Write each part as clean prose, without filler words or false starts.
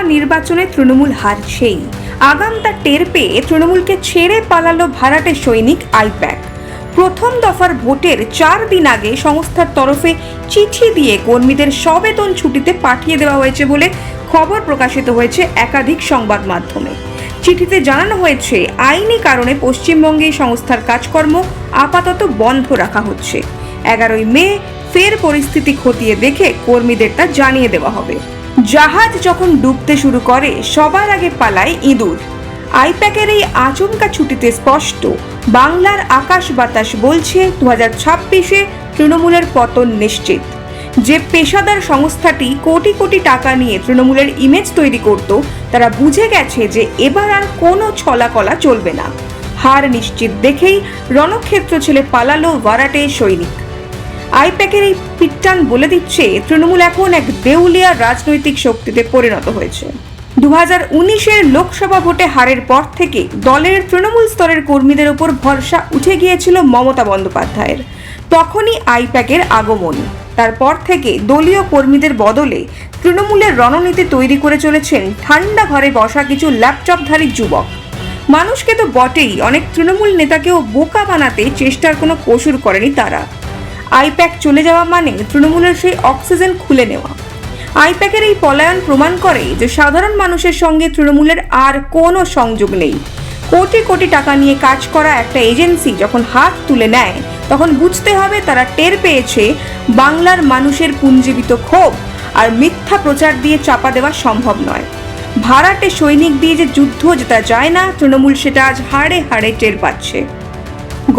লোকসভা নির্বাচনে তৃণমূল হারছেই। আগাম তা টের পেয়ে তৃণমূলকে ছেড়ে পালালো ভাড়াটে সৈনিক আইপ্যাক। প্রথম দফার ভোটের 4 দিন আগে সংস্থার তরফে চিঠি দিয়ে কর্মীদের সবেতন ছুটিতে পাঠিয়ে দেওয়া হয়েছে বলে খবর প্রকাশিত হয়েছে একাধিক সংবাদ মাধ্যমে। চিঠিতে জানানো হয়েছে আইনি কারণে পশ্চিমবঙ্গে সংস্থার কাজকর্ম আপাতত বন্ধ রাখা হচ্ছে। 11ই মে ফের পরিস্থিতি খতিয়ে দেখে কর্মীদের তা জানিয়ে দেওয়া হবে। জাহাজ যখন ডুবতে শুরু করে সবার আগে পালায় ইঁদুর। আইপ্যাকের এই আচমকা ছুটিতে স্পষ্ট বাংলার আকাশ বাতাস বলছে 2026-এ তৃণমূলের পতন নিশ্চিত। যে পেশাদার সংস্থাটি কোটি কোটি টাকা নিয়ে তৃণমূলের ইমেজ তৈরি করত, তারা বুঝে গেছে যে এবার আর কোনো ছলাকলা চলবে না। হার নিশ্চিত দেখেই রণক্ষেত্র ছেড়ে পালালো ভাড়াটে সৈনিক। আইপ্যাকের এই পিটটান বলে দিচ্ছে তৃণমূল এখন এক দেউলিয়া রাজনৈতিক শক্তিতে পরিণত হয়েছে। 2019-এর লোকসভা ভোটে হারের পর থেকে দলের তৃণমূল স্তরের কর্মীদের ওপর ভরসা উঠে গিয়েছিল মমতা বন্দ্যোপাধ্যায়ের। তখনই আইপ্যাকের আগমন। তারপর থেকে দলীয় কর্মীদের বদলে তৃণমূলের রণনীতি তৈরি করে চলেছেন ঠান্ডা ঘরে বসা কিছু ল্যাপটপধারী যুবক। মানুষকে তো বটেই, অনেক তৃণমূল নেতাকেও বোকা বানাতে চেষ্টার কোনো কসুর করেনি তারা। আইপ্যাক চলে যাওয়া মানে তৃণমূলের সেই অক্সিজেন খুলে নেওয়া। আইপ্যাকের এই পলায়ন প্রমাণ করে যে সাধারণ মানুষের সঙ্গে তৃণমূলের আর কোনো সংযোগ নেই। কোটি কোটি টাকা নিয়ে কাজ করা একটা এজেন্সি যখন হাত তুলে নেয়, তখন বুঝতে হবে তারা টের পেয়েছে বাংলার মানুষের পুঞ্জীবিত ক্ষোভ আর মিথ্যা প্রচার দিয়ে চাপা দেওয়া সম্ভব নয়। ভাড়াটে সৈনিক দিয়ে যে যুদ্ধ জেতা যায় না, তৃণমূল সেটা আজ হাড়ে হাড়ে টের পাচ্ছে।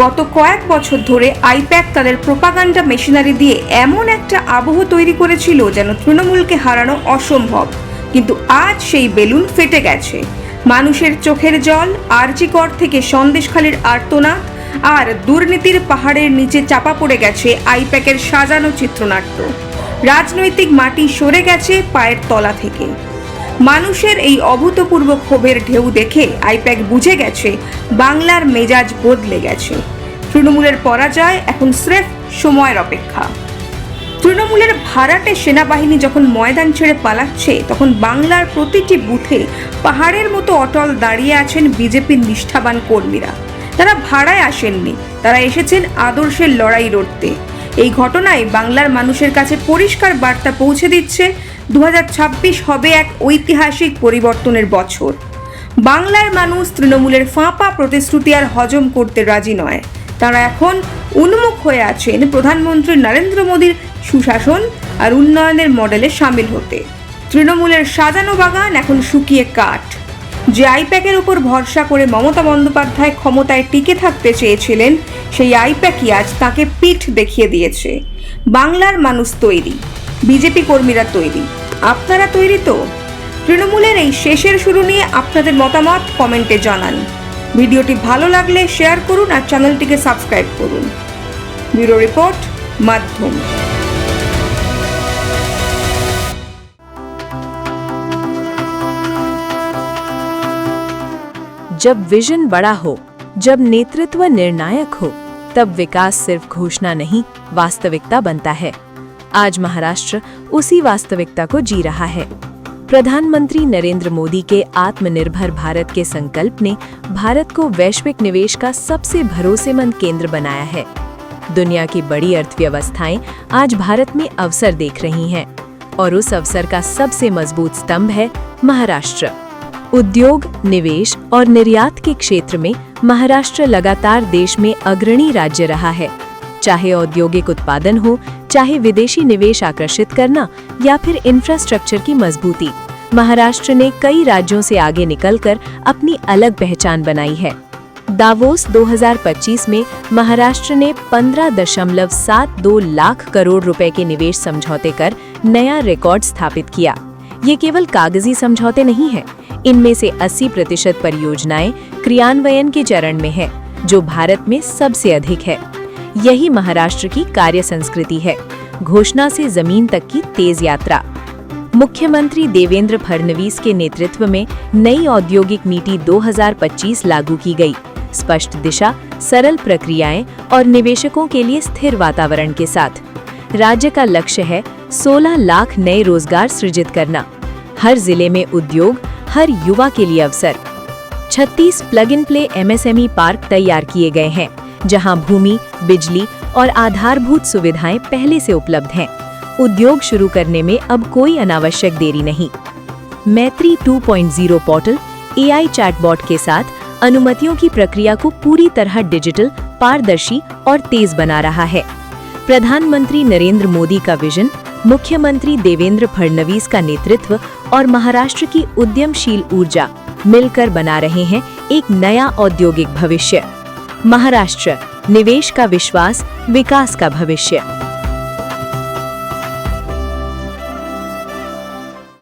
গত কয়েক বছর ধরে আইপ্যাক তাদের প্রোপাগান্ডা মেশিনারি দিয়ে এমন একটা আবহ তৈরি করেছিল যেন তৃণমূলকে হারানো অসম্ভব। কিন্তু আজ সেই বেলুন ফেটে গেছে। মানুষের চোখের জল, আরজিকর থেকে সন্দেশখালির আর্তনাদ আর দুর্নীতির পাহাড়ের নিচে চাপা পড়ে গেছে আইপ্যাকের সাজানো চিত্রনাট্য। রাজনৈতিক মাটি সরে গেছে পায়ের তলা থেকে। মানুষের এই অভূতপূর্ব ক্ষোভের ঢেউ দেখে আইপ্যাক বুঝে গেছে বাংলার মেজাজ বদলে গেছে। তৃণমূলের পরাজয় এখন স্রেফ সময়ের অপেক্ষা। তৃণমূলের ভাড়াটে সেনাবাহিনী যখন ময়দান ছেড়ে পালাচ্ছে, তখন বাংলার প্রতিটি বুথে পাহাড়ের মতো অটল দাঁড়িয়ে আছেন বিজেপির নিষ্ঠাবান কর্মীরা। তারা ভাড়ায় আসেননি, তারা এসেছেন আদর্শের লড়াই লড়তে। এই ঘটনায় বাংলার মানুষের কাছে পরিষ্কার বার্তা পৌঁছে দিচ্ছে 2026 হবে এক ঐতিহাসিক পরিবর্তনের বছর। বাংলার মানুষ তৃণমূলের ফাঁপা প্রতিশ্রুতি আর হজম করতে রাজি নয়। তারা এখন উন্মুখ হয়ে আছেন প্রধানমন্ত্রী নরেন্দ্র মোদীর সুশাসন আর উন্নয়নের মডেলে সামিল হতে। তৃণমূলের সাজানো বাগান এখন শুকিয়ে কাঠ। যে আইপ্যাকের উপর ভরসা করে মমতা বন্দ্যোপাধ্যায় ক্ষমতায় টিকে থাকতে চেয়েছিলেন, সেই আইপ্যাকই আজ তাকে পিঠ দেখিয়ে দিয়েছে। বাংলার মানুষ তৈরি, বিজেপি কর্মীরা তৈরি। আপনারা তৈরি তো? তৃণমূলের এই শেষের শুরু নিয়ে আপনাদের মতামত কমেন্টে জানান। ভিডিওটি ভালো লাগলে শেয়ার করুন আর চ্যানেলটিকে সাবস্ক্রাইব করুন। ব্যুরো রিপোর্ট, মাধ্যম। जब विजन बड़ा हो, जब नेतृत्व निर्णायक हो, तब विकास सिर्फ घोषणा नहीं, वास्तविकता बनता है। आज महाराष्ट्र उसी वास्तविकता को जी रहा है। प्रधानमंत्री नरेंद्र मोदी के आत्मनिर्भर भारत के संकल्प ने भारत को वैश्विक निवेश का सबसे भरोसेमंद केंद्र बनाया है। दुनिया की बड़ी अर्थव्यवस्थाएं आज भारत में अवसर देख रही हैं, और उस अवसर का सबसे मजबूत स्तंभ है महाराष्ट्र। उद्योग, निवेश और निर्यात के क्षेत्र में महाराष्ट्र लगातार देश में अग्रणी राज्य रहा है। चाहे औद्योगिक उत्पादन हो, चाहे विदेशी निवेश आकर्षित करना या फिर इंफ्रास्ट्रक्चर की मजबूती, महाराष्ट्र ने कई राज्यों से आगे निकलकर अपनी अलग पहचान बनाई है। दावोस 2025 में महाराष्ट्र ने 15.72 लाख करोड़ रुपए के निवेश समझौते कर नया रिकॉर्ड स्थापित किया। ये केवल कागजी समझौते नहीं है, इनमें से 80% परियोजनाएं क्रियान्वयन के चरण में है, जो भारत में सबसे अधिक है। यही महाराष्ट्र की कार्य संस्कृति है, घोषणा से जमीन तक की तेज यात्रा। मुख्यमंत्री देवेंद्र फडणवीस के नेतृत्व में नई औद्योगिक नीति 2025 लागू की गई। स्पष्ट दिशा, सरल प्रक्रियाएं और निवेशकों के लिए स्थिर वातावरण के साथ राज्य का लक्ष्य है 16 लाख नए रोजगार सृजित करना। हर जिले में उद्योग, हर युवा के लिए अवसर। 36 plug in play MSME park तैयार किए गए हैं, जहां भूमि, बिजली और आधारभूत सुविधाएं पहले से उपलब्ध हैं। उद्योग शुरू करने में अब कोई अनावश्यक देरी नहीं। मैत्री 2.0 पोर्टल AI चैटबॉट के साथ अनुमतियों की प्रक्रिया को पूरी तरह डिजिटल, पारदर्शी और तेज बना रहा है। प्रधानमंत्री नरेंद्र मोदी का विजन, मुख्यमंत्री देवेंद्र फडणवीस का नेतृत्व और महाराष्ट्र की उद्यमशील ऊर्जा मिलकर बना रहे हैं एक नया औद्योगिक भविष्य। महाराष्ट्र, निवेश का विश्वास, विकास का भविष्य।